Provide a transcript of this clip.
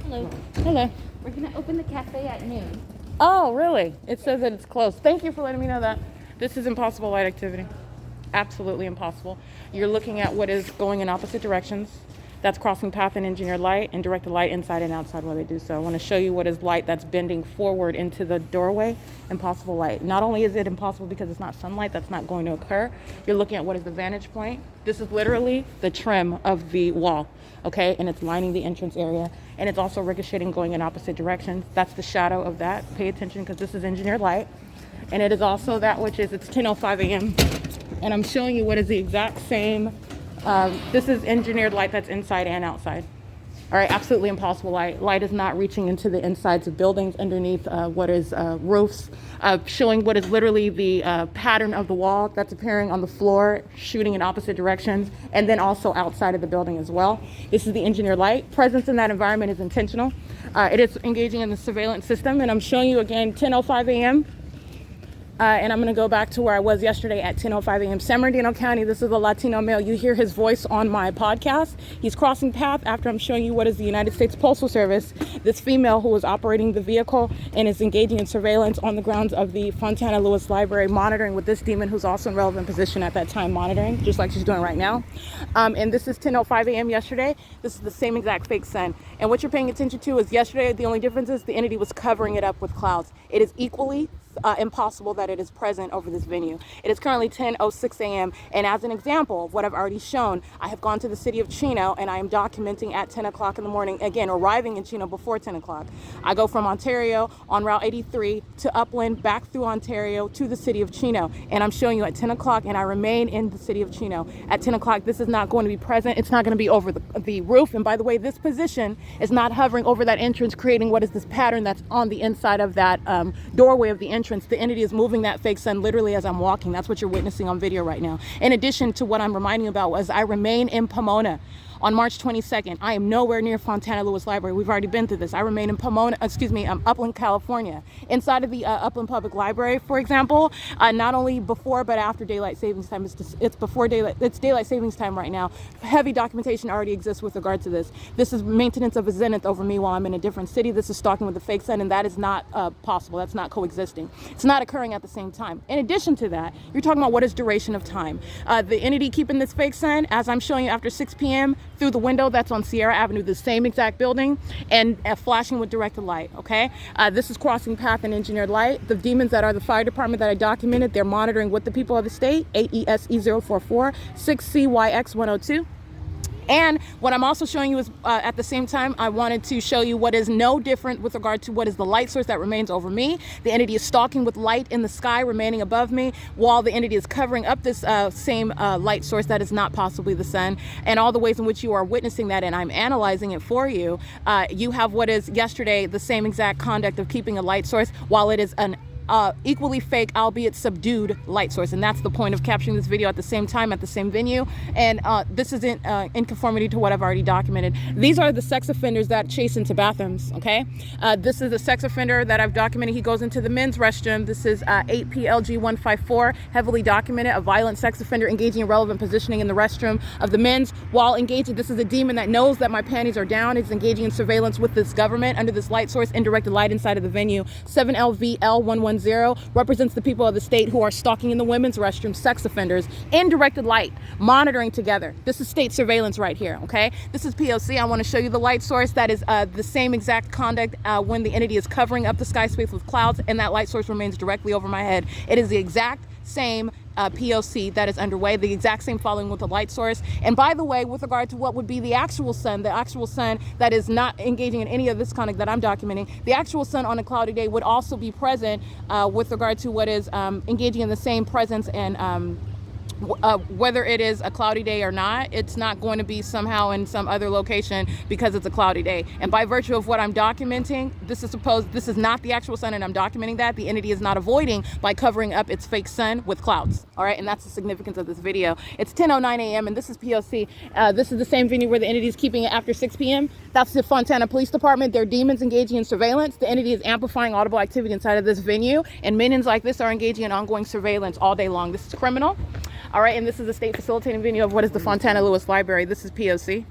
Hello. Hello. We're going to open the cafe at noon. Oh, really? It says that it's closed. Thank you for letting me know that. This is impossible light activity. Absolutely impossible. You're looking at what is going in opposite directions. That's crossing path and engineered light, and directed light inside and outside while they do so. I want to show you what is light that's bending forward into the doorway. Impossible light. Not only is it impossible because it's not sunlight, that's not going to occur. You're looking at what is the vantage point. This is literally the trim of the wall, okay? And it's lining the entrance area. And it's also ricocheting going in opposite directions. That's the shadow of that. Pay attention because this is engineered light. And it is also that which is, it's 10:05 a.m. And I'm showing you what is the exact same. This is engineered light that's inside and outside. All right, absolutely impossible light. Light is not reaching into the insides of buildings underneath what is roofs, showing what is literally the pattern of the wall that's appearing on the floor, shooting in opposite directions, and then also outside of the building as well. This is the engineered light. Presence in that environment is intentional. It is engaging in the surveillance system, and I'm showing you again 10:05 a.m. And I'm going to go back to where I was yesterday at 10:05 a.m. San Bernardino County. This is a Latino male. You hear his voice on my podcast. He's crossing path after I'm showing you what is the United States Postal Service. This female who was operating the vehicle and is engaging in surveillance on the grounds of the Fontana Lewis Library, monitoring with this demon who's also in relevant position at that time, monitoring, just like she's doing right now. And this is 10:05 a.m. yesterday. This is the same exact fake sun. And what you're paying attention to is yesterday, the only difference is the entity was covering it up with clouds. It is equally impossible that it is present over this venue. It is currently 10:06 a.m. and as an example of what I've already shown, I have gone to the city of Chino and I am documenting at 10 o'clock in the morning, again arriving in Chino before 10 o'clock. I go from Ontario on Route 83 to Upland, back through Ontario to the city of Chino, and I'm showing you at 10 o'clock and I remain in the city of Chino. At 10 o'clock, this is not going to be present. It's not going to be over the roof, and by the way, this position is not hovering over that entrance, creating what is this pattern that's on the inside of that doorway of the entrance. The entity is moving that fake sun literally as I'm walking. That's what you're witnessing on video right now. In addition to what I'm reminding you about was I remain in Pomona. On March 22nd, I am nowhere near Fontana Lewis Library. We've already been through this. I remain in Upland, California. Inside of the Upland Public Library, for example, not only before but after daylight savings time. It's daylight savings time right now. Heavy documentation already exists with regard to this. This is maintenance of a zenith over me while I'm in a different city. This is stalking with the fake sun, and that is not possible. That's not coexisting. It's not occurring at the same time. In addition to that, you're talking about what is duration of time. The entity keeping this fake sun, as I'm showing you after 6 p.m., through the window that's on Sierra Avenue, the same exact building, and flashing with directed light, okay? This is crossing path and engineered light. The demons that are the fire department that I documented, they're monitoring with the people of the state, 8ESE044, 6CYX102. And what I'm also showing you is at the same time, I wanted to show you what is no different with regard to what is the light source that remains over me. The entity is stalking with light in the sky remaining above me, while the entity is covering up this same light source that is not possibly the sun. And all the ways in which you are witnessing that, and I'm analyzing it for you, you have what is yesterday the same exact conduct of keeping a light source while it is an equally fake, albeit subdued light source. And that's the point of capturing this video at the same time, at the same venue. And this isn't in conformity to what I've already documented. These are the sex offenders that chase into bathrooms, okay? This is a sex offender that I've documented. He goes into the men's restroom. This is 8PLG154, heavily documented, a violent sex offender engaging in relevant positioning in the restroom of the men's while engaging. This is a demon that knows that my panties are down. It's engaging in surveillance with this government under this light source, indirected light inside of the venue. 7LVL110 represents the people of the state who are stalking in the women's restroom, sex offenders, in directed light, monitoring together. This is state surveillance right here, okay? This is P.O.C. I want to show you the light source that is the same exact conduct when the entity is covering up the sky space with clouds and that light source remains directly over my head. It is the exact same P.O.C. that is underway, the exact same following with the light source. And by the way, with regard to what would be the actual sun that is not engaging in any of this conduct that I'm documenting, the actual sun on a cloudy day would also be present with regard to what is engaging in the same presence and whether it is a cloudy day or not, it's not going to be somehow in some other location because it's a cloudy day. And by virtue of what I'm documenting, this is not the actual sun, and I'm documenting that the entity is not avoiding by covering up its fake sun with clouds. All right, and that's the significance of this video. It's 10:09 a.m. and this is P.O.C. This is the same venue where the entity is keeping it after 6 p.m. That's the Fontana Police Department. They're demons engaging in surveillance. The entity is amplifying audible activity inside of this venue, and minions like this are engaging in ongoing surveillance all day long. This is criminal. All right, and this is the state facilitating venue of what is the Fontana Lewis Library. This is P.O.C.